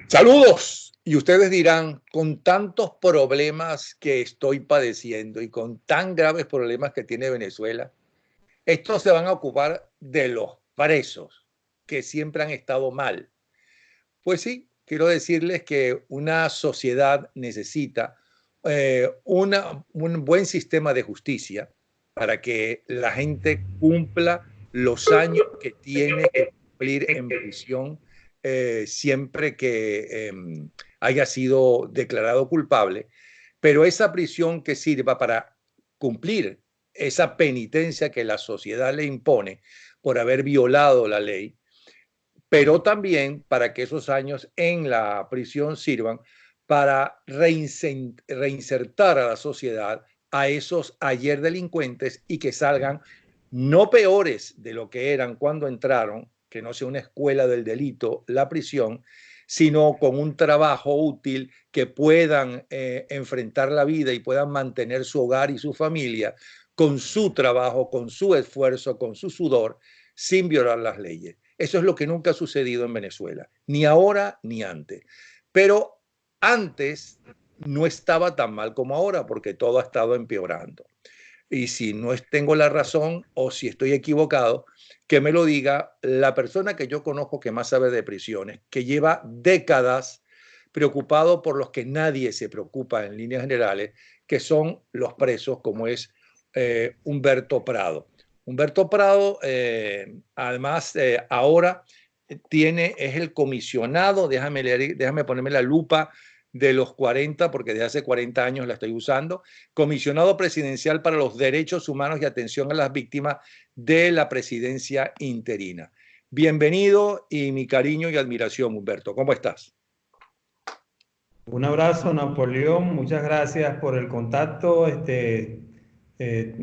Saludos. Y ustedes dirán, con tantos problemas que estoy padeciendo y con tan graves problemas que tiene Venezuela, estos se van a ocupar de los presos que siempre han estado mal. Pues sí, quiero decirles que una sociedad necesita un buen sistema de justicia para que la gente cumpla los años que tiene que cumplir en prisión siempre que haya sido declarado culpable, pero esa prisión que sirva para cumplir esa penitencia que la sociedad le impone por haber violado la ley, pero también para que esos años en la prisión sirvan para reinsertar a la sociedad a esos ayer delincuentes y que salgan no peores de lo que eran cuando entraron, que no sea una escuela del delito la prisión, sino con un trabajo útil que puedan enfrentar la vida y puedan mantener su hogar y su familia con su trabajo, con su esfuerzo, con su sudor, sin violar las leyes. Eso es lo que nunca ha sucedido en Venezuela, ni ahora ni antes. Pero antes no estaba tan mal como ahora, porque todo ha estado empeorando. Y si no tengo la razón o si estoy equivocado, que me lo diga la persona que yo conozco que más sabe de prisiones, que lleva décadas preocupado por los que nadie se preocupa en líneas generales, que son los presos, como es Humberto Prado. Humberto Prado, además, ahora es el comisionado, déjame ponerme la lupa de los 40, porque desde hace 40 años la estoy usando, comisionado presidencial para los derechos humanos y atención a las víctimas de la presidencia interina. Bienvenido y mi cariño y admiración, Humberto. ¿Cómo estás? Un abrazo, Napoleón. Muchas gracias por el contacto. Eh,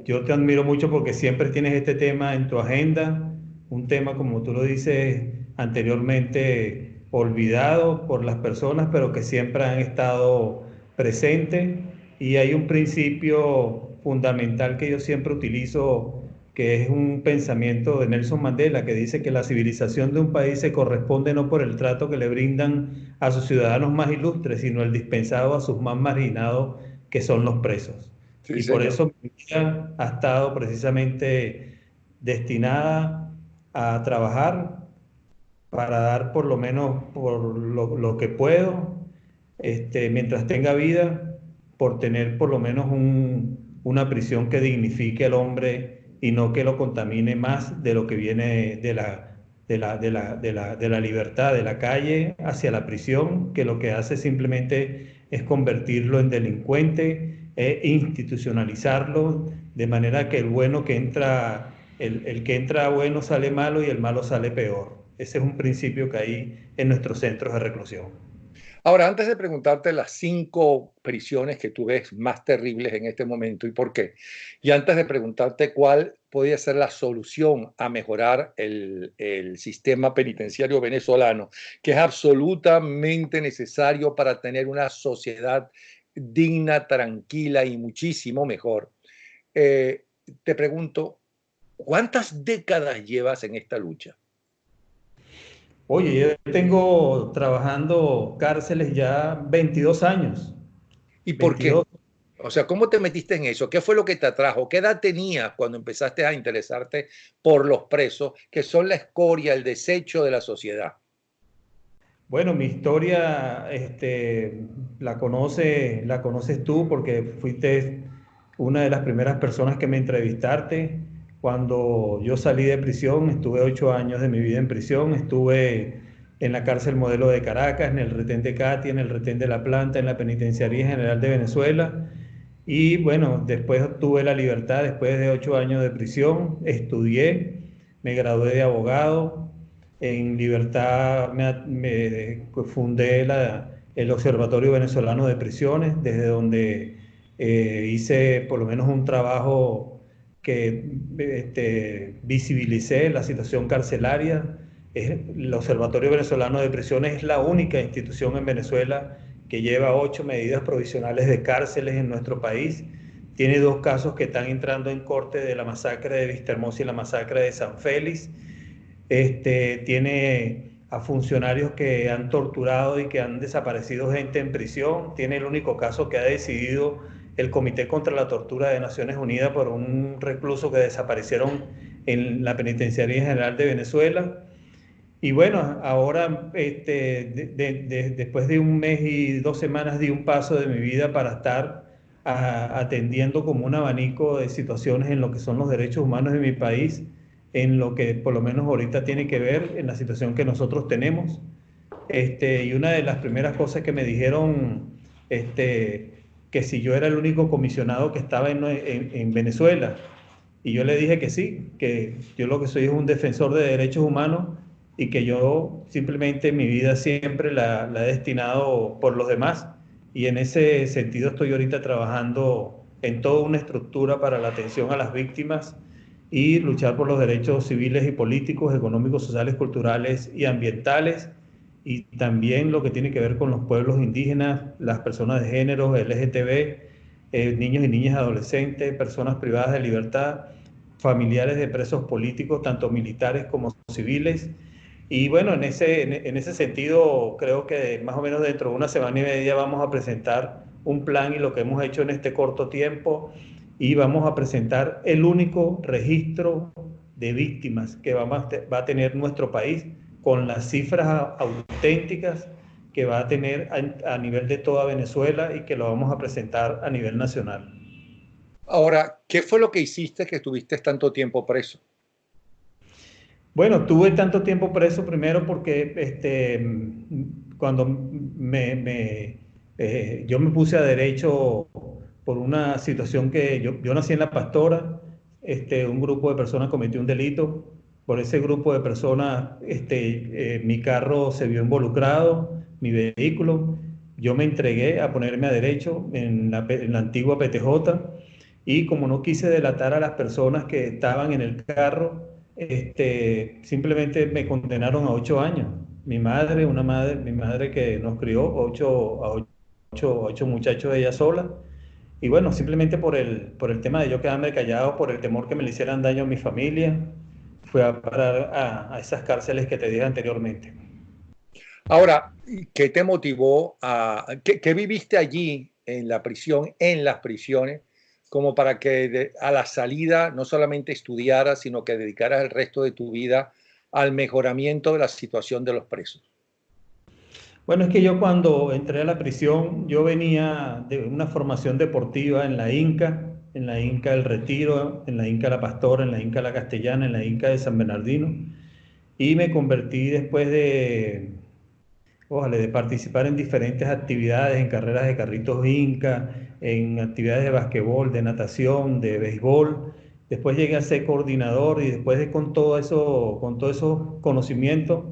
yo te admiro mucho porque siempre tienes este tema en tu agenda, un tema, como tú lo dices anteriormente, olvidado por las personas, pero que siempre han estado presentes. Y hay un principio fundamental que yo siempre utilizo, que es un pensamiento de Nelson Mandela, que dice que la civilización de un país se corresponde no por el trato que le brindan a sus ciudadanos más ilustres, sino el dispensado a sus más marginados, que son los presos. Sí, Y por señor. eso mi vida ha estado precisamente destinada a trabajar para dar por lo menos por lo que puedo, mientras tenga vida, por tener por lo menos una prisión que dignifique al hombre y no que lo contamine más de lo que viene de la libertad, de la calle hacia la prisión, que lo que hace simplemente es convertirlo en delincuente e institucionalizarlo, de manera que el bueno que entra, el que entra bueno sale malo y el malo sale peor. Ese es un principio que hay en nuestros centros de reclusión. Ahora, antes de preguntarte las 5 prisiones que tú ves más terribles en este momento y por qué, y antes de preguntarte cuál podría ser la solución a mejorar el sistema penitenciario venezolano, que es absolutamente necesario para tener una sociedad digna, tranquila y muchísimo mejor, eh, te pregunto, ¿cuántas décadas llevas en esta lucha? Oye, yo tengo trabajando cárceles ya 22 años. ¿Y por qué? 22. O sea, ¿cómo te metiste en eso? ¿Qué fue lo que te atrajo? ¿Qué edad tenías cuando empezaste a interesarte por los presos, que son la escoria, el desecho de la sociedad? Bueno, mi historia, la conoces tú porque fuiste una de las primeras personas que me entrevistaste. Cuando yo salí de prisión, estuve 8 años de mi vida en prisión, estuve en la cárcel Modelo de Caracas, en el retén de Catia, en el retén de La Planta, en la Penitenciaría General de Venezuela. Y bueno, después tuve la libertad, después de 8 años de prisión, estudié, me gradué de abogado. En libertad fundé el Observatorio Venezolano de Prisiones, desde donde hice por lo menos un trabajo que visibilicé la situación carcelaria. El Observatorio Venezolano de Prisiones es la única institución en Venezuela que lleva 8 medidas provisionales de cárceles en nuestro país. Tiene 2 casos que están entrando en corte, de la masacre de Vistahermosa y la masacre de San Félix. Tiene a funcionarios que han torturado y que han desaparecido gente en prisión. Tiene el único caso que ha decidido el Comité contra la Tortura de Naciones Unidas por un recluso que desaparecieron en la Penitenciaría General de Venezuela. Y bueno, ahora después de un mes y 2 semanas di un paso de mi vida para estar atendiendo como un abanico de situaciones en lo que son los derechos humanos de mi país, en lo que por lo menos ahorita tiene que ver en la situación que nosotros tenemos. Y una de las primeras cosas que me dijeron, que si yo era el único comisionado que estaba en Venezuela, y yo le dije que sí, que yo lo que soy es un defensor de derechos humanos y que yo simplemente mi vida siempre la he destinado por los demás, y en ese sentido estoy ahorita trabajando en toda una estructura para la atención a las víctimas y luchar por los derechos civiles y políticos, económicos, sociales, culturales y ambientales, y también lo que tiene que ver con los pueblos indígenas, las personas de género, LGTB, niños y niñas adolescentes, personas privadas de libertad, familiares de presos políticos, tanto militares como civiles. Y bueno, en ese sentido, creo que más o menos dentro de una semana y media vamos a presentar un plan y lo que hemos hecho en este corto tiempo, y vamos a presentar el único registro de víctimas que va a tener nuestro país, con las cifras auténticas que va a tener a nivel de toda Venezuela, y que lo vamos a presentar a nivel nacional. Ahora, ¿qué fue lo que hiciste que estuviste tanto tiempo preso? Bueno, tuve tanto tiempo preso primero porque cuando yo me puse a derecho por una situación que yo nací en La Pastora. Un grupo de personas cometió un delito. Por ese grupo de personas, mi carro se vio involucrado, mi vehículo. Yo me entregué a ponerme a derecho en la antigua PTJ, y como no quise delatar a las personas que estaban en el carro, simplemente me condenaron a 8 años. Mi madre que nos crió, ocho muchachos ella sola. Y bueno, simplemente por el tema de yo quedarme callado, por el temor que me le hicieran daño a mi familia, fue a parar a esas cárceles que te dije anteriormente. Ahora, ¿qué te motivó qué viviste allí en la prisión, en las prisiones, como para que a la salida no solamente estudiaras, sino que dedicaras el resto de tu vida al mejoramiento de la situación de los presos? Bueno, es que yo cuando entré a la prisión, yo venía de una formación deportiva en la Inca del Retiro, en la Inca La Pastora, en la Inca La Castellana, en la Inca de San Bernardino, y me convertí después de participar en diferentes actividades, en carreras de carritos Inca, en actividades de basquetbol, de natación, de béisbol. Después llegué a ser coordinador, y después con todo eso, con todos esos conocimientos,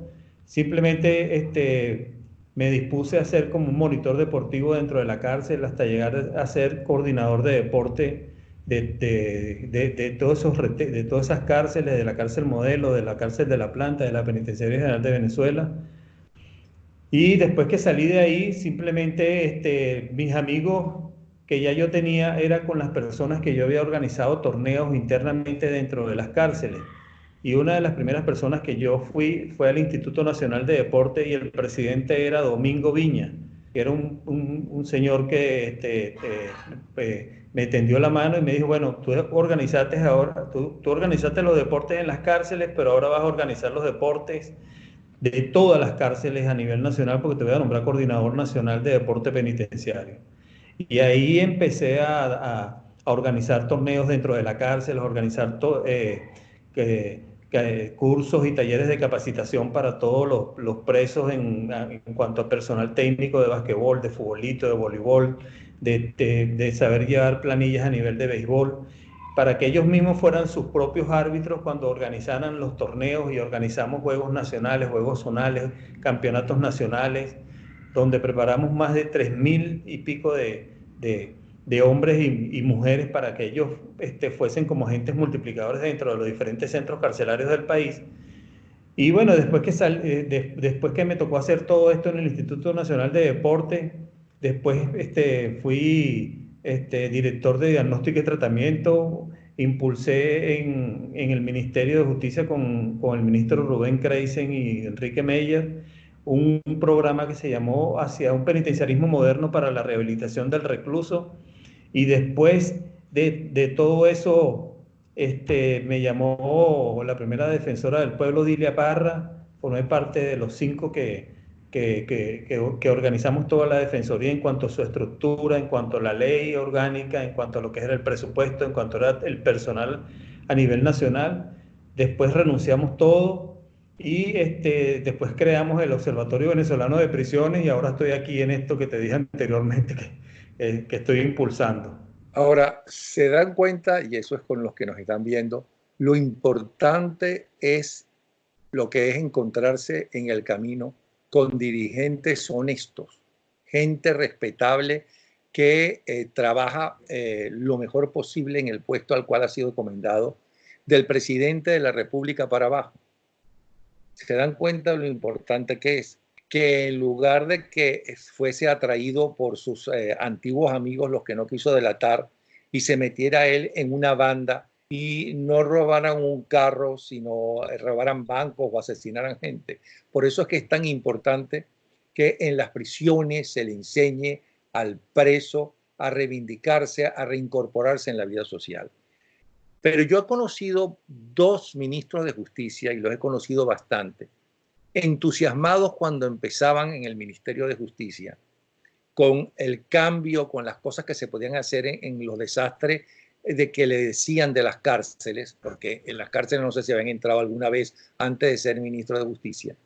simplemente me dispuse a ser como un monitor deportivo dentro de la cárcel, hasta llegar a ser coordinador de deporte de de todas esas cárceles, de la cárcel Modelo, de la cárcel de La Planta, de la Penitenciaría General de Venezuela. Y después que salí de ahí, simplemente mis amigos que ya yo tenía era con las personas que yo había organizado torneos internamente dentro de las cárceles. Y una de las primeras personas que yo fui fue al Instituto Nacional de Deporte, y el presidente era Domingo Viña, que era un señor que me tendió la mano y me dijo: bueno, tú organizaste ahora, tú organizaste los deportes en las cárceles, pero ahora vas a organizar los deportes de todas las cárceles a nivel nacional, porque te voy a nombrar coordinador nacional de deporte penitenciario. Y ahí empecé a organizar torneos dentro de la cárcel, a organizar cursos y talleres de capacitación para todos los presos en cuanto a personal técnico de basquetbol, de futbolito, de voleibol, de saber llevar planillas a nivel de béisbol, para que ellos mismos fueran sus propios árbitros cuando organizaran los torneos, y organizamos juegos nacionales, juegos zonales, campeonatos nacionales, donde preparamos más de 3.000 y pico de hombres y mujeres, para que ellos fuesen como agentes multiplicadores dentro de los diferentes centros carcelarios del país. Y bueno, después que me tocó hacer todo esto en el Instituto Nacional de Deporte, después fui director de diagnóstico y tratamiento, impulsé en el Ministerio de Justicia con el ministro Rubén Creisen y Enrique Meyer un programa que se llamó Hacia un penitenciarismo moderno para la rehabilitación del recluso, y después de todo eso me llamó la primera defensora del pueblo, Dilia Parra. Formé parte de los 5 que organizamos toda la Defensoría en cuanto a su estructura, en cuanto a la ley orgánica, en cuanto a lo que era el presupuesto, en cuanto a el personal a nivel nacional. Después renunciamos todo y después creamos el Observatorio Venezolano de Prisiones, y ahora estoy aquí en esto que te dije anteriormente que estoy impulsando. Ahora, se dan cuenta, y eso es con los que nos están viendo, lo importante es lo que es encontrarse en el camino con dirigentes honestos, gente respetable que trabaja lo mejor posible en el puesto al cual ha sido encomendado, del presidente de la República para abajo. Se dan cuenta de lo importante que es, que en lugar de que fuese atraído por sus antiguos amigos, los que no quiso delatar, y se metiera él en una banda y no robaran un carro, sino robaran bancos o asesinaran gente. Por eso es que es tan importante que en las prisiones se le enseñe al preso a reivindicarse, a reincorporarse en la vida social. Pero yo he conocido 2 ministros de justicia, y los he conocido bastante, entusiasmados cuando empezaban en el Ministerio de Justicia, con el cambio, con las cosas que se podían hacer en los desastres de que le decían de las cárceles, porque en las cárceles no sé si habían entrado alguna vez antes de ser ministro de Justicia,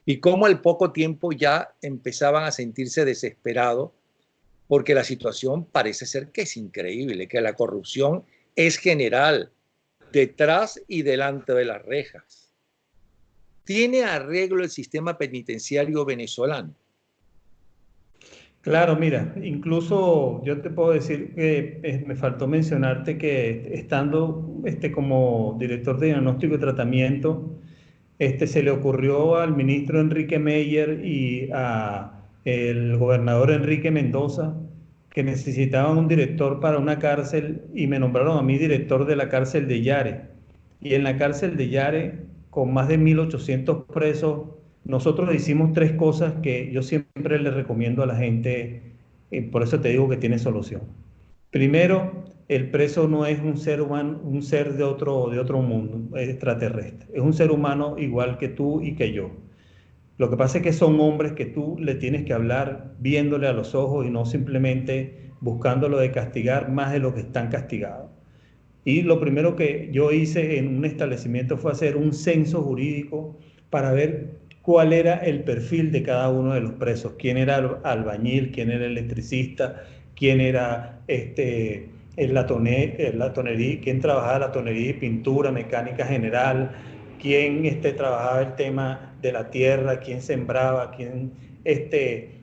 y cómo al poco tiempo ya empezaban a sentirse desesperados, porque la situación parece ser que es increíble, que la corrupción es general, detrás y delante de las rejas. ¿Tiene arreglo el sistema penitenciario venezolano? Claro, mira, incluso yo te puedo decir que me faltó mencionarte que estando como director de diagnóstico y tratamiento, se le ocurrió al ministro Enrique Meyer y al gobernador Enrique Mendoza que necesitaban un director para una cárcel, y me nombraron a mí director de la cárcel de Yare. Y en la cárcel de Yare, con más de 1.800 presos, nosotros hicimos 3 cosas que yo siempre le recomiendo a la gente, por eso te digo que tiene solución. Primero, el preso no es un ser humano, un ser de otro mundo, extraterrestre. Es un ser humano igual que tú y que yo. Lo que pasa es que son hombres que tú le tienes que hablar viéndole a los ojos y no simplemente buscándolo de castigar más de lo que están castigados. Y lo primero que yo hice en un establecimiento fue hacer un censo jurídico para ver cuál era el perfil de cada uno de los presos, quién era el albañil, quién era el electricista, quién era la tonería, quién trabajaba la tonería y pintura, mecánica general, quién trabajaba el tema de la tierra, quién sembraba, quién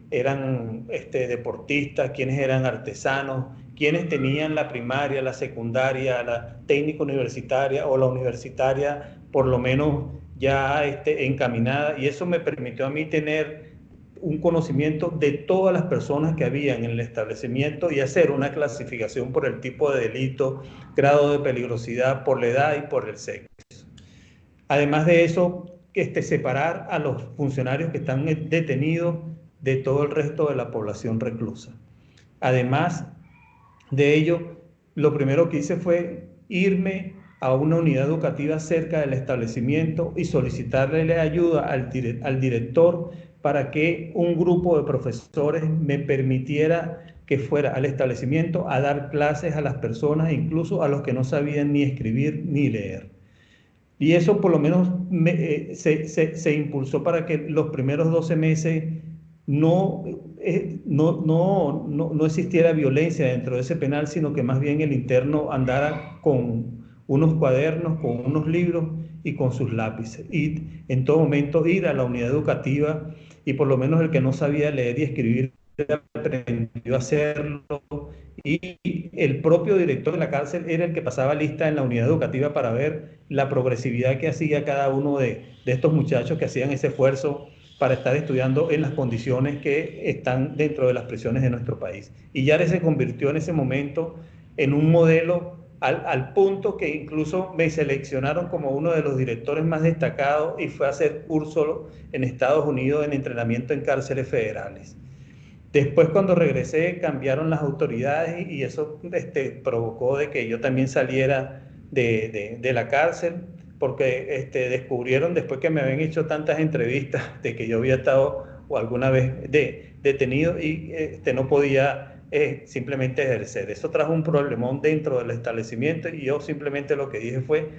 eran deportistas, quiénes eran artesanos, quienes tenían la primaria, la secundaria, la técnica universitaria o la universitaria por lo menos ya encaminada, y eso me permitió a mí tener un conocimiento de todas las personas que habían en el establecimiento y hacer una clasificación por el tipo de delito, grado de peligrosidad, por la edad y por el sexo. Además de eso, separar a los funcionarios que están detenidos de todo el resto de la población reclusa. Además de ello, lo primero que hice fue irme a una unidad educativa cerca del establecimiento y solicitarle ayuda al director para que un grupo de profesores me permitiera que fuera al establecimiento a dar clases a las personas, incluso a los que no sabían ni escribir ni leer. Y eso por lo menos se impulsó para que los primeros 12 meses no existiera violencia dentro de ese penal, sino que más bien el interno andara con unos cuadernos, con unos libros y con sus lápices. Y en todo momento ir a la unidad educativa, y por lo menos el que no sabía leer y escribir aprendió a hacerlo. Y el propio director de la cárcel era el que pasaba lista en la unidad educativa para ver la progresividad que hacía cada uno de estos muchachos que hacían ese esfuerzo para estar estudiando en las condiciones que están dentro de las prisiones de nuestro país. Y Yare se convirtió en ese momento en un modelo al punto que incluso me seleccionaron como uno de los directores más destacados y fue a hacer curso en Estados Unidos en entrenamiento en cárceles federales. Después, cuando regresé, cambiaron las autoridades y eso provocó de que yo también saliera de la cárcel, porque descubrieron, después que me habían hecho tantas entrevistas, de que yo había estado o alguna vez detenido y no podía simplemente ejercer. Eso trajo un problemón dentro del establecimiento y yo simplemente lo que dije fue,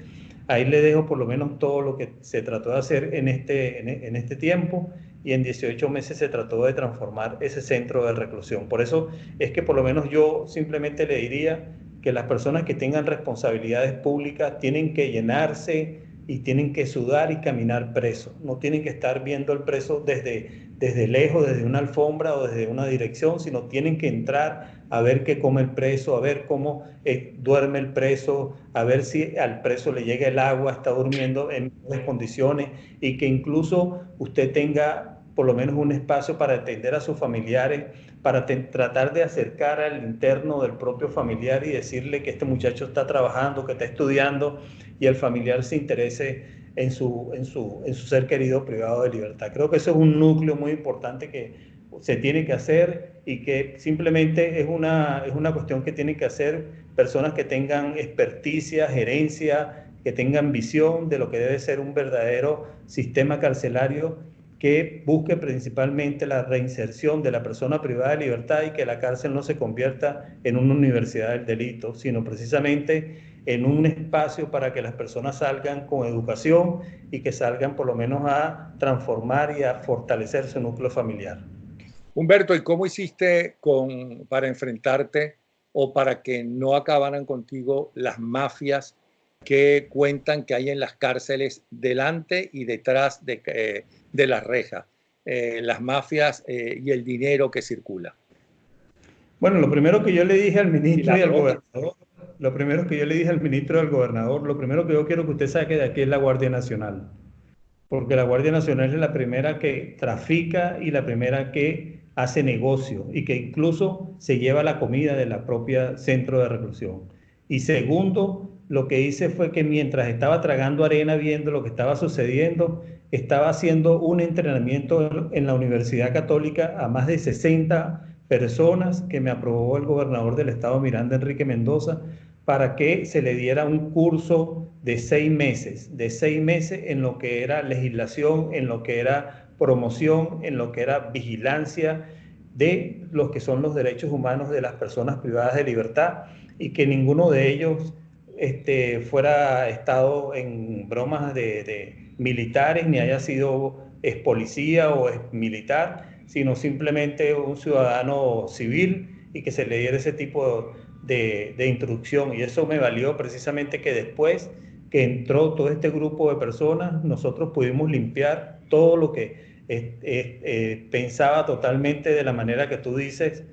ahí le dejo por lo menos todo lo que se trató de hacer en este tiempo, y en 18 meses se trató de transformar ese centro de reclusión. Por eso es que por lo menos yo simplemente le diría que las personas que tengan responsabilidades públicas tienen que llenarse y tienen que sudar y caminar preso. No tienen que estar viendo al preso desde lejos, desde una alfombra o desde una dirección, sino tienen que entrar a ver qué come el preso, a ver cómo duerme el preso, a ver si al preso le llega el agua, está durmiendo en buenas condiciones, y que incluso usted tenga por lo menos un espacio para atender a sus familiares, para tratar de acercar al interno del propio familiar y decirle que este muchacho está trabajando, que está estudiando, y el familiar se interese en su ser querido privado de libertad. Creo que eso es un núcleo muy importante que se tiene que hacer y que simplemente es una cuestión que tienen que hacer personas que tengan experticia, gerencia, que tengan visión de lo que debe ser un verdadero sistema carcelario que busque principalmente la reinserción de la persona privada de libertad y que la cárcel no se convierta en una universidad del delito, sino precisamente en un espacio para que las personas salgan con educación y que salgan por lo menos a transformar y a fortalecer su núcleo familiar. Humberto, ¿y cómo hiciste para enfrentarte o para que no acabaran contigo las mafias que cuentan que hay en las cárceles delante y detrás de las rejas? Las mafias y el dinero que circula. Bueno, lo primero que yo le dije al ministro y al droga. gobernador, lo primero que yo le dije al ministro y al gobernador, lo primero que yo quiero que usted saque de aquí es la Guardia Nacional, porque la Guardia Nacional es la primera que trafica y la primera que hace negocio y que incluso se lleva la comida de la propia centro de reclusión. Y segundo, lo que hice fue que mientras estaba tragando arena viendo lo que estaba sucediendo, estaba haciendo un entrenamiento en la Universidad Católica a más de 60 personas que me aprobó el gobernador del estado Miranda, Enrique Mendoza, para que se le diera un curso de 6 meses en lo que era legislación, en lo que era promoción, en lo que era vigilancia de los que son los derechos humanos de las personas privadas de libertad, y que ninguno de ellos fuera estado en bromas de militares, ni haya sido ex policía o ex militar, sino simplemente un ciudadano civil, y que se le diera ese tipo de instrucción. Y eso me valió precisamente que después que entró todo este grupo de personas, nosotros pudimos limpiar todo lo que pensaba totalmente de la manera que tú dices,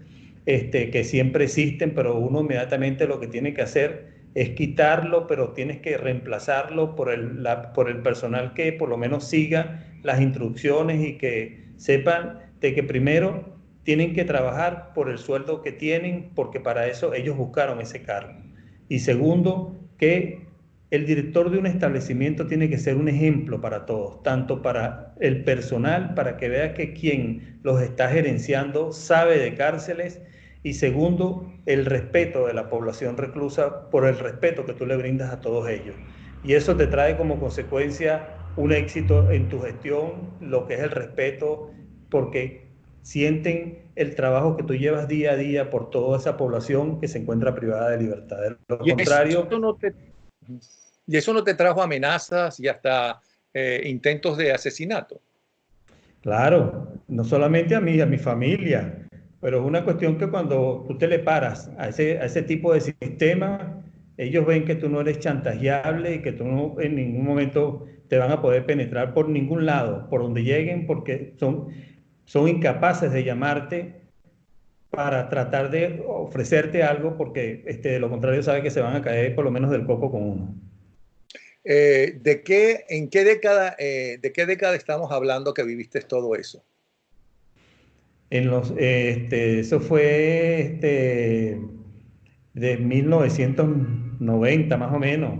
que siempre existen, pero uno inmediatamente lo que tiene que hacer es quitarlo, pero tienes que reemplazarlo por el personal que por lo menos siga las instrucciones y que sepan de que primero tienen que trabajar por el sueldo que tienen, porque para eso ellos buscaron ese cargo. Y segundo, que el director de un establecimiento tiene que ser un ejemplo para todos, tanto para el personal, para que vea que quien los está gerenciando sabe de cárceles, y segundo, el respeto de la población reclusa por el respeto que tú le brindas a todos ellos. Y eso te trae como consecuencia un éxito en tu gestión, lo que es el respeto, porque sienten el trabajo que tú llevas día a día por toda esa población que se encuentra privada de libertad. De lo Y contrario, eso no te trajo amenazas y hasta intentos de asesinato. claro, no solamente a mí, a mi familia, pero es una cuestión que cuando tú te le paras a ese tipo de sistema, ellos ven que tú no eres chantajeable y que tú no en ningún momento te van a poder penetrar por ningún lado, por donde lleguen, porque son incapaces de llamarte para tratar de ofrecerte algo, porque de lo contrario sabe que se van a caer por lo menos del coco con uno. ¿En de qué década estamos hablando que viviste todo eso? Eso fue de 1900, 90 más o menos,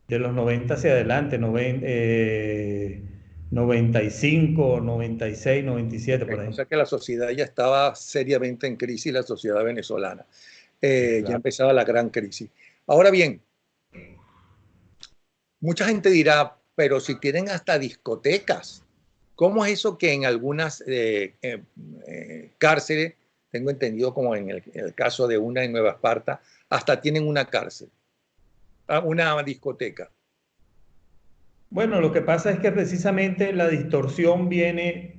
de los 90 hacia adelante, 95, 96, 97 por O ahí. sea que la sociedad ya estaba seriamente en crisis, la sociedad venezolana. Ya Claro. empezaba la gran crisis. Ahora bien, mucha gente dirá, pero si tienen hasta discotecas, ¿cómo es eso que en algunas cárceles, tengo entendido como en el caso de una en Nueva Esparta, hasta tienen una cárcel, una discoteca? Bueno, lo que pasa es que precisamente la distorsión viene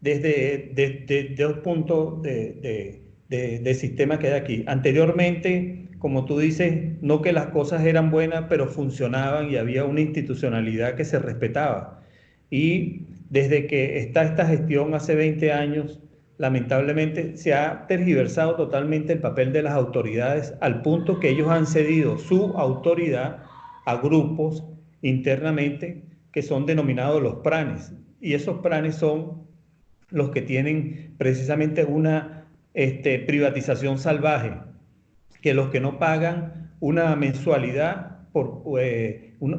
desde dos puntos de sistema que hay aquí. Anteriormente, como tú dices, no que las cosas eran buenas, pero funcionaban y había una institucionalidad que se respetaba. Y desde que está esta gestión hace 20 años, lamentablemente se ha tergiversado totalmente el papel de las autoridades al punto que ellos han cedido su autoridad a grupos internamente que son denominados los pranes. Y esos pranes son los que tienen precisamente una privatización salvaje, que los que no pagan una mensualidad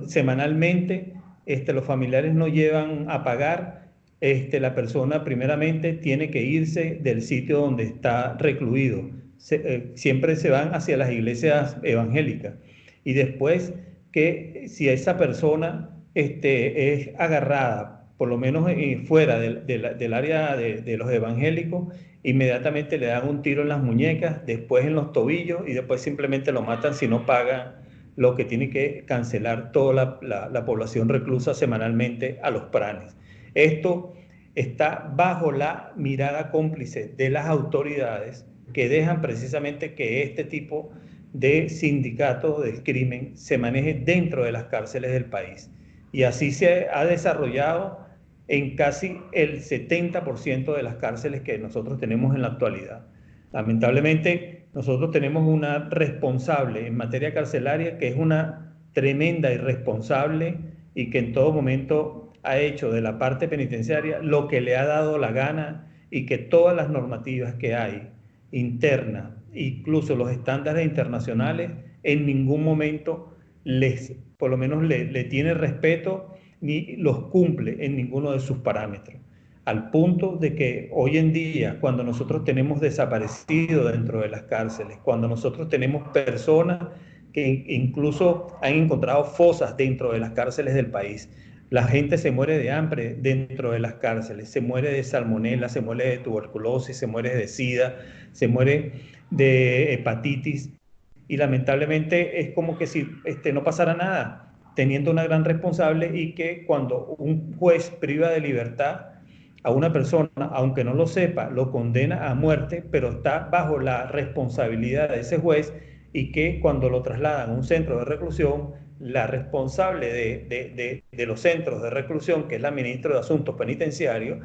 semanalmente, los familiares no llevan a pagar, la persona primeramente tiene que irse del sitio donde está recluido. Siempre se van hacia las iglesias evangélicas. Y después que si esa persona es agarrada, por lo menos fuera del área de los evangélicos, inmediatamente le dan un tiro en las muñecas, después en los tobillos y después simplemente lo matan si no pagan lo que tiene que cancelar toda la población reclusa semanalmente a los pranes. Esto está bajo la mirada cómplice de las autoridades que dejan precisamente que este tipo de sindicatos de crimen se maneje dentro de las cárceles del país. Y así se ha desarrollado en casi el 70% de las cárceles que nosotros tenemos en la actualidad. Lamentablemente, nosotros tenemos una responsable en materia carcelaria que es una tremenda irresponsable y que en todo momento ha hecho de la parte penitenciaria lo que le ha dado la gana y que todas las normativas que hay internas, incluso los estándares internacionales, en ningún momento por lo menos le tiene respeto ni los cumple en ninguno de sus parámetros. Al punto de que hoy en día, cuando nosotros tenemos desaparecidos dentro de las cárceles, cuando nosotros tenemos personas que incluso han encontrado fosas dentro de las cárceles del país, la gente se muere de hambre dentro de las cárceles, se muere de salmonela, se muere de tuberculosis, se muere de sida, se muere de hepatitis, y lamentablemente es como que si no pasara nada, teniendo una gran responsable, y que cuando un juez priva de libertad a una persona, aunque no lo sepa, lo condena a muerte, pero está bajo la responsabilidad de ese juez, y que cuando lo trasladan a un centro de reclusión, la responsable de los centros de reclusión, que es la ministra de Asuntos Penitenciarios,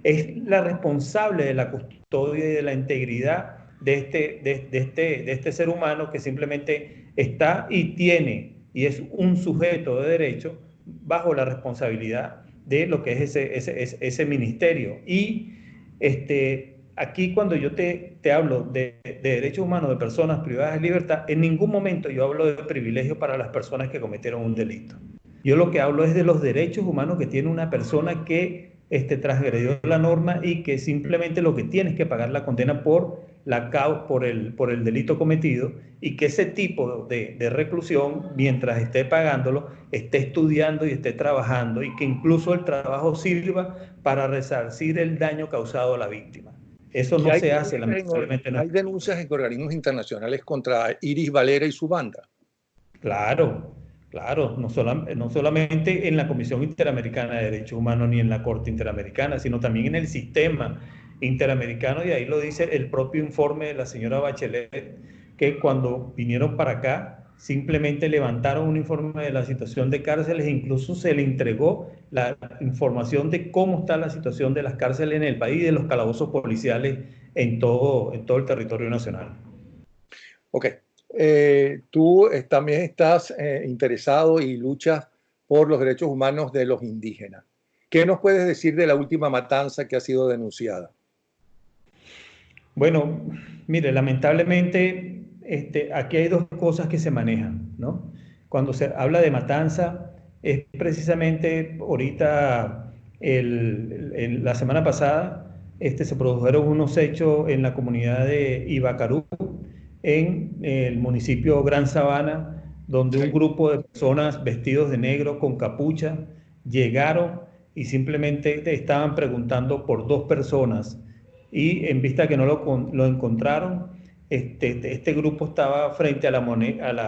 es la responsable de la custodia y de la integridad de este ser humano, que simplemente está y tiene y es un sujeto de derecho bajo la responsabilidad de lo que es ese ministerio. Y aquí cuando yo te hablo de derechos humanos de personas privadas de libertad, en ningún momento yo hablo de privilegio para las personas que cometieron un delito. Yo lo que hablo es de los derechos humanos que tiene una persona que transgredió la norma y que simplemente lo que tiene es que pagar la condena por el delito cometido, y que ese tipo de reclusión, mientras esté pagándolo, esté estudiando y esté trabajando, y que incluso el trabajo sirva para resarcir el daño causado a la víctima. Eso Y no se hace, lamentablemente. hay denuncias en organismos internacionales contra Iris Valera y su banda. Claro, claro, no solamente en la Comisión Interamericana de Derechos Humanos ni en la Corte Interamericana, sino también en el sistema interamericano, y ahí lo dice el propio informe de la señora Bachelet, que cuando vinieron para acá simplemente levantaron un informe de la situación de cárceles e incluso se le entregó la información de cómo está la situación de las cárceles en el país y de los calabozos policiales en todo el territorio nacional. Ok. Tú también estás interesado y luchas por los derechos humanos de los indígenas. ¿Qué nos puedes decir de la última matanza que ha sido denunciada? Bueno, mire, lamentablemente aquí hay dos cosas que se manejan, ¿no? Cuando se habla de matanza, es precisamente ahorita, la semana pasada, se produjeron unos hechos en la comunidad de Ibacarú, en el municipio Gran Sabana, donde un grupo de personas vestidos de negro con capucha llegaron y simplemente estaban preguntando por dos personas, y en vista que no lo encontraron, este grupo estaba frente a la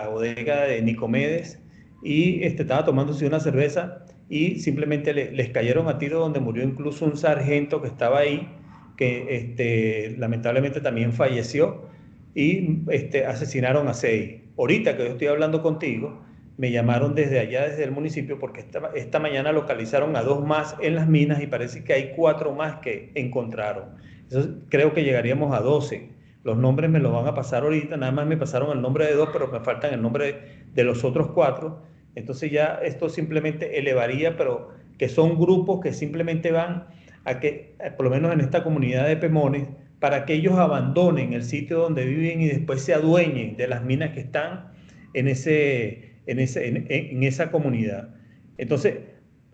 bodega de Nicomedes y estaba tomándose una cerveza y simplemente les cayeron a tiro, donde murió incluso un sargento que estaba ahí, que lamentablemente también falleció, y asesinaron a 6. Ahorita que yo estoy hablando contigo, me llamaron desde allá, desde el municipio, porque esta mañana localizaron a 2 más en las minas y parece que hay 4 más que encontraron. Entonces, creo que llegaríamos a 12. Los nombres me los van a pasar ahorita, nada más me pasaron el nombre de 2, pero me faltan el nombre de los otros 4. Entonces ya esto simplemente elevaría, pero que son grupos que simplemente van a que, por lo menos en esta comunidad de Pemones, para que ellos abandonen el sitio donde viven y después se adueñen de las minas que están en esa comunidad. Entonces,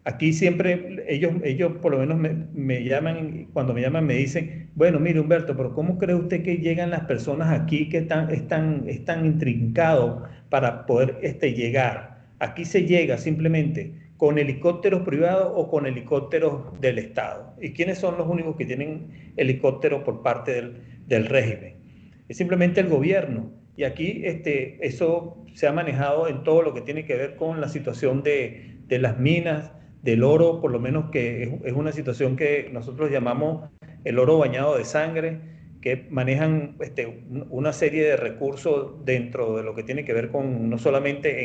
aquí siempre ellos por lo menos me llaman, cuando me llaman me dicen, bueno, mire Humberto, pero ¿cómo cree usted que llegan las personas aquí que están intrincados para poder llegar? Aquí se llega simplemente con helicópteros privados o con helicópteros del Estado. ¿Y quiénes son los únicos que tienen helicópteros por parte del régimen? Es simplemente el gobierno. Y aquí eso se ha manejado en todo lo que tiene que ver con la situación de las minas, del oro, por lo menos, que es una situación que nosotros llamamos el oro bañado de sangre, que manejan una serie de recursos dentro de lo que tiene que ver con, no solamente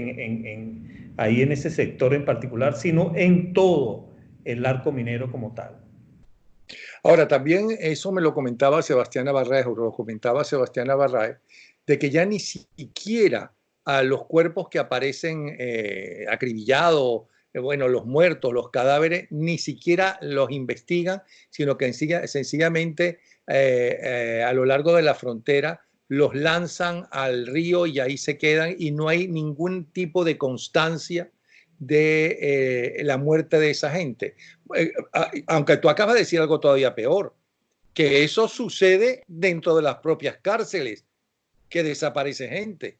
ahí en ese sector en particular, sino en todo el arco minero como tal. Ahora, también eso me lo comentaba Sebastián Navarrete, o lo comentaba Sebastián Navarrete, de que ya ni siquiera a los cuerpos que aparecen acribillados, bueno, los muertos, los cadáveres, ni siquiera los investigan, sino que sencillamente a lo largo de la frontera los lanzan al río y ahí se quedan, y no hay ningún tipo de constancia de la muerte de esa gente. Aunque tú acabas de decir algo todavía peor, que eso sucede dentro de las propias cárceles, que desaparece gente.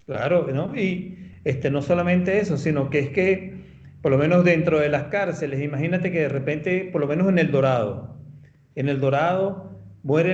Claro, ¿no? Y no solamente eso, sino que es que, por lo menos dentro de las cárceles, imagínate que de repente, por lo menos en el Dorado muere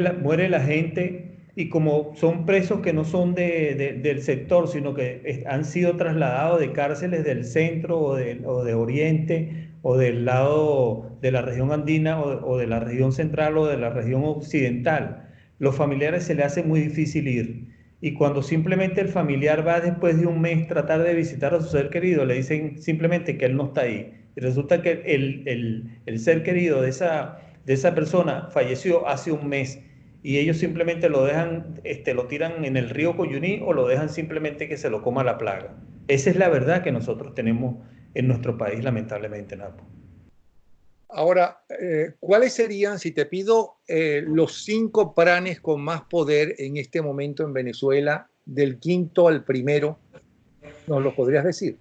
la gente, y como son presos que no son del sector, sino que han sido trasladados de cárceles del centro o de Oriente, o del lado de la región andina, o de la región central, o de la región occidental, los familiares se les hace muy difícil ir. Y cuando simplemente el familiar va después de un mes a tratar de visitar a su ser querido, le dicen simplemente que él no está ahí. Y resulta que el ser querido de esa persona falleció hace un mes, y ellos simplemente lo dejan, lo tiran en el río Coyuní, o lo dejan simplemente que se lo coma la plaga. Esa es la verdad que nosotros tenemos en nuestro país, lamentablemente, Napo. Ahora, ¿cuáles serían, si te pido, los 5 planes con más poder en este momento en Venezuela, del quinto al primero? ¿Nos lo podrías decir?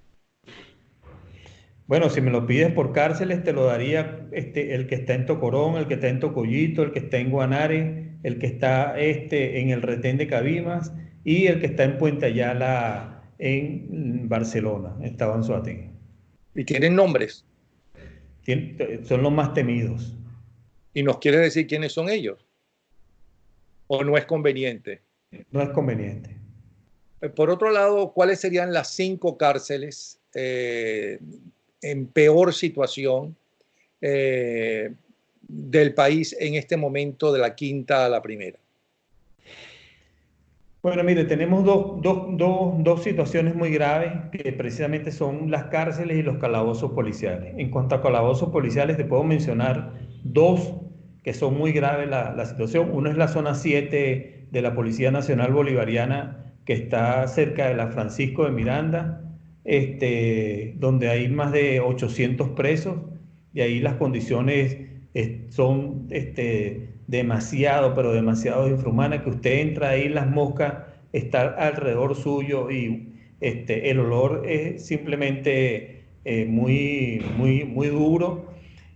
Bueno, si me lo pides por cárceles, te lo daría el que está en Tocorón, el que está en Tocollito, el que está en Guanare, el que está en el retén de Cabimas, y el que está en Puente Ayala, en Barcelona, en Tabanzuategui. Y tienen nombres. Son los más temidos. ¿Y nos quieres decir quiénes son ellos? ¿O no es conveniente? No es conveniente. Por otro lado, ¿cuáles serían las 5 cárceles en peor situación del país en este momento, de la quinta a la primera? Bueno, mire, tenemos dos situaciones muy graves, que precisamente son las cárceles y los calabozos policiales. En cuanto a calabozos policiales, te puedo mencionar 2 que son muy graves la situación. Uno es la zona 7 de la Policía Nacional Bolivariana, que está cerca de la Francisco de Miranda, donde hay más de 800 presos, y ahí las condiciones son demasiado, pero demasiado infrahumanas, que usted entra ahí, las moscas están alrededor suyo y el olor es simplemente muy duro.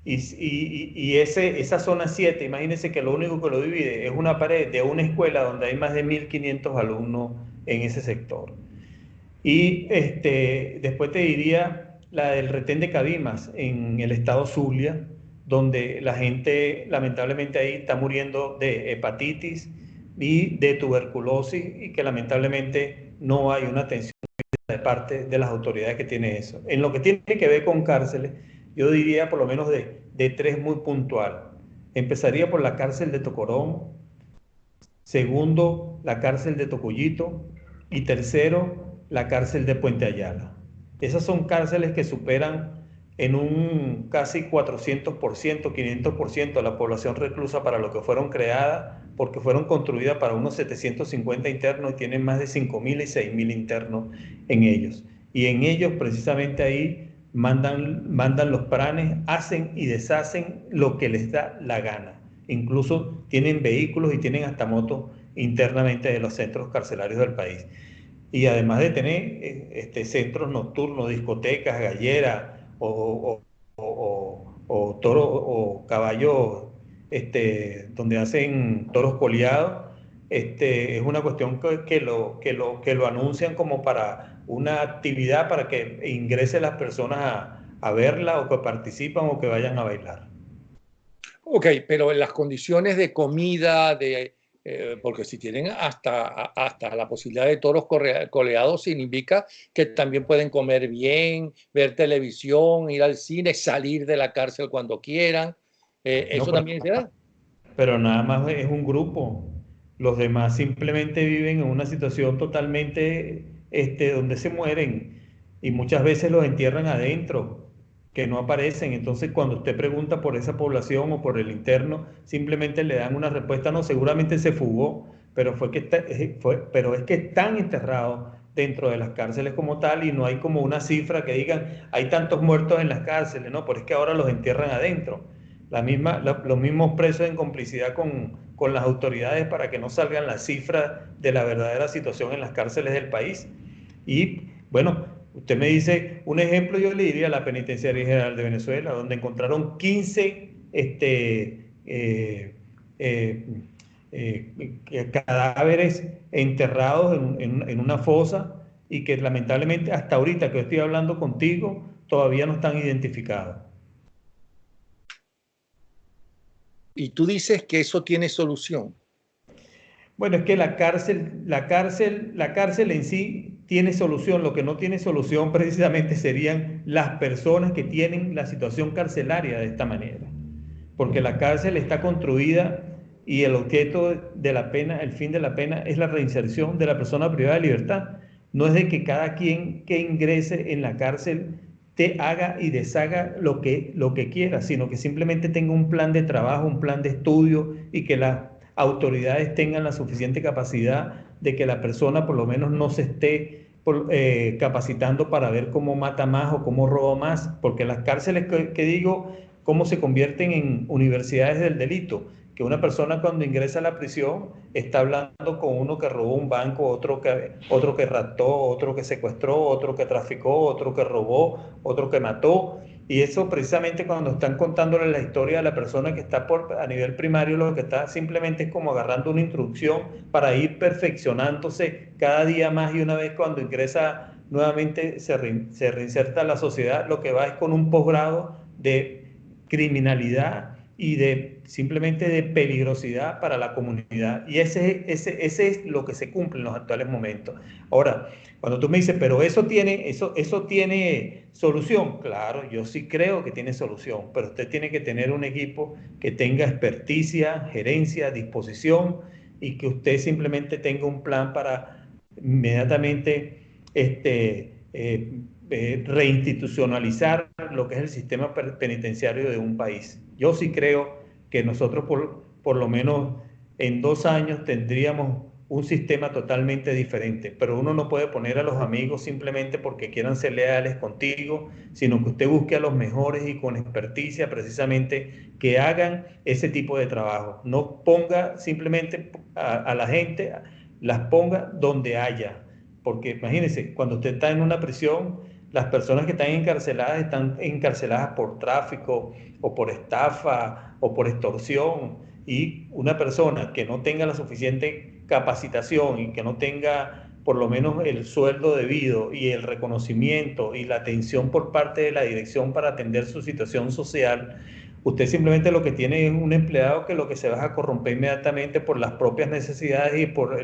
Esa zona 7, imagínense que lo único que lo divide es una pared de una escuela donde hay más de 1.500 alumnos en ese sector. Y después te diría la del retén de Cabimas en el estado Zulia, donde la gente lamentablemente ahí está muriendo de hepatitis y de tuberculosis, y que lamentablemente no hay una atención de parte de las autoridades que tiene eso. En lo que tiene que ver con cárceles, yo diría por lo menos de tres muy puntual. Empezaría por la cárcel de Tocorón, segundo, la cárcel de Tocuyito, y tercero, la cárcel de Puente Ayala. Esas son cárceles que superan en un casi 400%, 500% la población reclusa para lo que fueron creadas, porque fueron construidas para unos 750 internos y tienen más de 5.000 y 6.000 internos en ellos. Y en ellos, precisamente ahí, mandan los planes, hacen y deshacen lo que les da la gana. Incluso tienen vehículos y tienen hasta motos internamente de los centros carcelarios del país. Y además de tener centros nocturnos, discotecas, galleras o toros o caballos, donde hacen toros coleados, es una cuestión que lo anuncian como para una actividad para que ingresen las personas a verla, o que participan o que vayan a bailar. Ok, pero en las condiciones de comida, porque si tienen hasta la posibilidad de toros coleados, significa que también pueden comer bien, ver televisión, ir al cine, salir de la cárcel cuando quieran. No, ¿Eso también se da? pero nada más es un grupo. Los demás simplemente viven en una situación totalmente donde se mueren, y muchas veces los entierran adentro, que no aparecen. Entonces, cuando usted pregunta por esa población o por el interno, simplemente le dan una respuesta: no, seguramente se fugó, pero pero es que están enterrados dentro de las cárceles como tal, y no hay como una cifra que digan hay tantos muertos en las cárceles, no, pero es que ahora los entierran adentro. Los mismos presos en complicidad con las autoridades para que no salgan las cifras de la verdadera situación en las cárceles del país. Y bueno, usted me dice un ejemplo, yo le diría la Penitenciaría General de Venezuela, donde encontraron 15 cadáveres enterrados en una fosa, y que lamentablemente hasta ahorita que estoy hablando contigo todavía no están identificados. Y tú dices que eso tiene solución. Bueno, es que la cárcel en sí tiene solución. Lo que no tiene solución precisamente serían las personas que tienen la situación carcelaria de esta manera. Porque la cárcel está construida, y el objeto de la pena, el fin de la pena, es la reinserción de la persona privada de libertad. No es de que cada quien que ingrese en la cárcel te haga y deshaga lo que quiera, sino que simplemente tenga un plan de trabajo, un plan de estudio, y que las autoridades tengan la suficiente capacidad de que la persona por lo menos no se esté capacitando para ver cómo mata más o cómo roba más, porque las cárceles que digo, cómo se convierten en universidades del delito, que una persona cuando ingresa a la prisión está hablando con uno que robó un banco, otro que raptó, otro que secuestró, otro que traficó, otro que robó, otro que mató. Y eso precisamente, cuando están contándole la historia a la persona que está a nivel primario, lo que está simplemente es como agarrando una instrucción para ir perfeccionándose cada día más, y una vez cuando ingresa nuevamente se reinserta a la sociedad, lo que va es con un posgrado de criminalidad y simplemente de peligrosidad para la comunidad. Y ese es lo que se cumple en los actuales momentos. Ahora, cuando tú me dices, pero eso tiene solución, claro, yo sí creo que tiene solución, pero usted tiene que tener un equipo que tenga experticia, gerencia, disposición, y que usted simplemente tenga un plan para inmediatamente reinstitucionalizar lo que es el sistema penitenciario de un país. Yo sí creo que nosotros por lo menos en 2 años tendríamos un sistema totalmente diferente, pero uno no puede poner a los amigos simplemente porque quieran ser leales contigo, sino que usted busque a los mejores y con experticia precisamente que hagan ese tipo de trabajo. No ponga simplemente a la gente, las ponga donde haya, porque imagínense, cuando usted está en una prisión, las personas que están encarceladas por tráfico o por estafa o por extorsión, y una persona que no tenga la suficiente capacitación y que no tenga por lo menos el sueldo debido y el reconocimiento y la atención por parte de la dirección para atender su situación social, usted simplemente lo que tiene es un empleado que lo que se va a corromper inmediatamente por las propias necesidades y por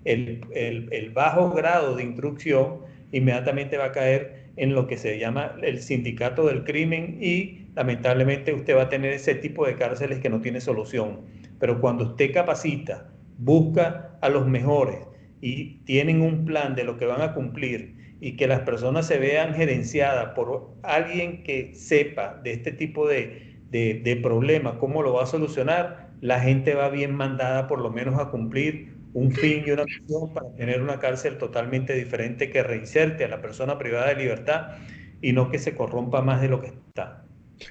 el bajo grado de instrucción, inmediatamente va a caer en lo que se llama el sindicato del crimen y lamentablemente usted va a tener ese tipo de cárceles que no tiene solución. Pero cuando usted capacita, busca a los mejores y tienen un plan de lo que van a cumplir y que las personas se vean gerenciadas por alguien que sepa de este tipo de problemas, cómo lo va a solucionar, la gente va bien mandada por lo menos a cumplir un fin y una misión para tener una cárcel totalmente diferente que reinserte a la persona privada de libertad y no que se corrompa más de lo que está.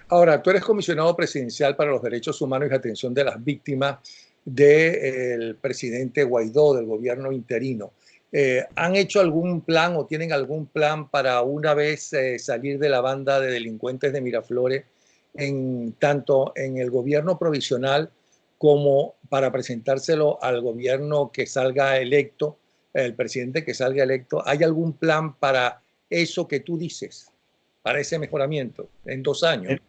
Ahora, tú eres comisionado presidencial para los derechos humanos y atención de las víctimas del presidente Guaidó, del gobierno interino. ¿Han hecho algún plan o tienen algún plan para una vez salir de la banda de delincuentes de Miraflores, tanto en el gobierno provisional como para presentárselo al gobierno que salga electo, el presidente que salga electo? ¿Hay algún plan para eso que tú dices, para ese mejoramiento en 2 años?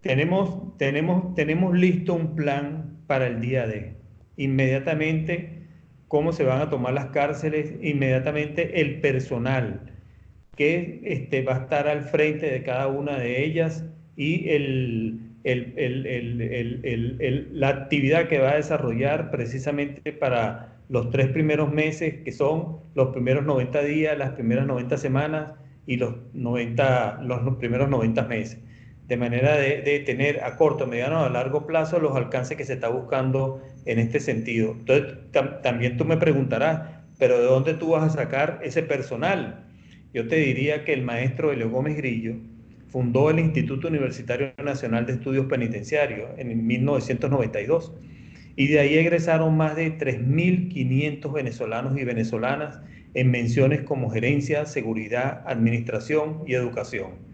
Tenemos listo un plan para el día D. Inmediatamente, cómo se van a tomar las cárceles, inmediatamente el personal que va a estar al frente de cada una de ellas y la actividad que va a desarrollar precisamente para los 3 primeros meses, que son los primeros 90 días, las primeras 90 semanas y los primeros 90 meses. De manera de tener a corto, mediano o a largo plazo los alcances que se está buscando en este sentido. Entonces, también tú me preguntarás, pero ¿de dónde tú vas a sacar ese personal? Yo te diría que el maestro Helio Gómez Grillo fundó el Instituto Universitario Nacional de Estudios Penitenciarios en 1992 y de ahí egresaron más de 3.500 venezolanos y venezolanas en menciones como gerencia, seguridad, administración y educación.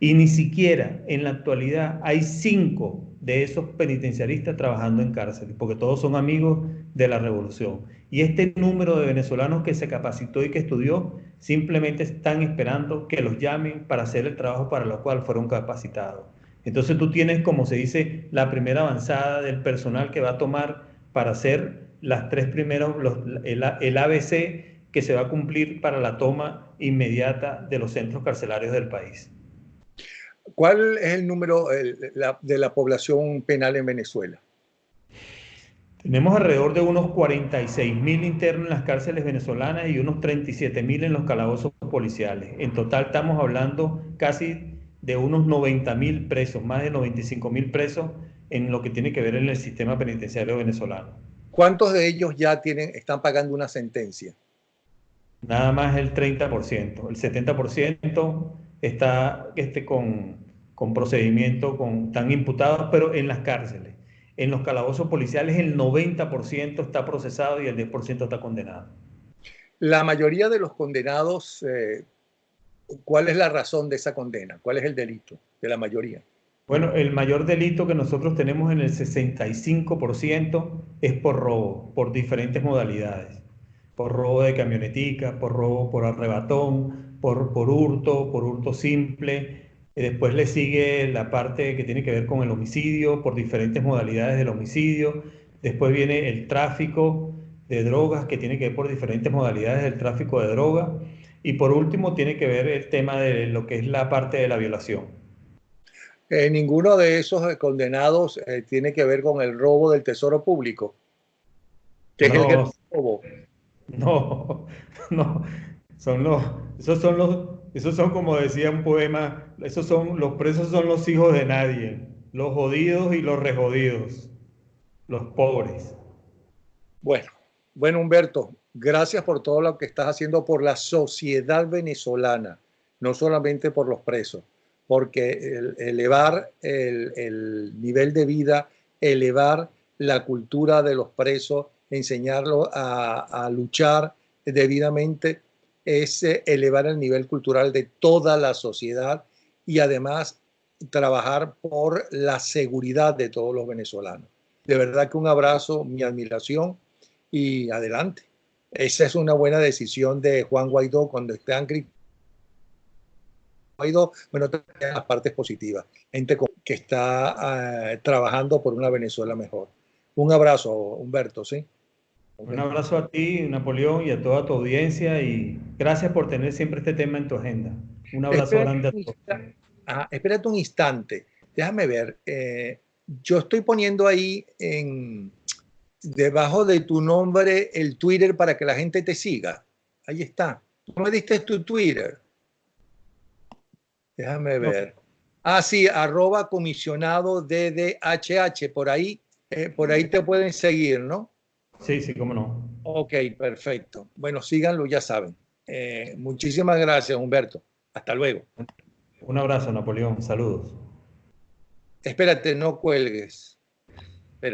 Y ni siquiera en la actualidad hay 5 de esos penitenciaristas trabajando en cárceles, porque todos son amigos de la revolución. Y este número de venezolanos que se capacitó y que estudió, simplemente están esperando que los llamen para hacer el trabajo para lo cual fueron capacitados. Entonces tú tienes, como se dice, la primera avanzada del personal que va a tomar para hacer las 3 primeros, el ABC que se va a cumplir para la toma inmediata de los centros carcelarios del país. ¿Cuál es el número de la población penal en Venezuela? Tenemos alrededor de unos 46.000 internos en las cárceles venezolanas y unos 37.000 en los calabozos policiales. En total estamos hablando casi de unos 90.000 presos, más de 95.000 presos en lo que tiene que ver en el sistema penitenciario venezolano. ¿Cuántos de ellos ya están pagando una sentencia? Nada más el 30%. El 70% está con procedimiento, están imputados, pero en las cárceles. En los calabozos policiales el 90% está procesado y el 10% está condenado. La mayoría de los condenados, ¿cuál es la razón de esa condena? ¿Cuál es el delito de la mayoría? Bueno, el mayor delito que nosotros tenemos en el 65% es por robo, por diferentes modalidades. Por robo de camionetica, por robo por arrebatón, por hurto simple. Después le sigue la parte que tiene que ver con el homicidio, por diferentes modalidades del homicidio. Después viene el tráfico de drogas, que tiene que ver por diferentes modalidades del tráfico de drogas. Y por último tiene que ver el tema de lo que es la parte de la violación. Ninguno de esos condenados tiene que ver con el robo del tesoro público, que es el gran robo. No, no, esos son como decía un poema, los presos son los hijos de nadie, los jodidos y los rejodidos, los pobres. Bueno, Bueno, Humberto, gracias por todo lo que estás haciendo por la sociedad venezolana, no solamente por los presos, porque elevar el nivel de vida, elevar la cultura de los presos, enseñarlos a luchar debidamente, es elevar el nivel cultural de toda la sociedad y además trabajar por la seguridad de todos los venezolanos. De verdad que un abrazo, mi admiración y adelante. Esa es una buena decisión de Juan Guaidó cuando están Guaidó, bueno, las partes positivas, gente que está trabajando por una Venezuela mejor. Un abrazo, Humberto, ¿sí? Un Okay. abrazo a ti, Napoleón, y a toda tu audiencia y gracias por tener siempre este tema en tu agenda. Un abrazo Espérate grande a un todos. espérate un instante, déjame ver. Yo estoy poniendo ahí debajo de tu nombre el Twitter para que la gente te siga. Ahí está. Tú me diste tu Twitter. Déjame No, ver. Ah, sí, @comisionado DDHH. Por ahí te pueden seguir, ¿no? sí, sí, cómo no. Ok, perfecto. Bueno, síganlo, ya saben. Muchísimas gracias, Humberto. Hasta luego. Un abrazo, Napoleón. Saludos. Espérate, no cuelgues.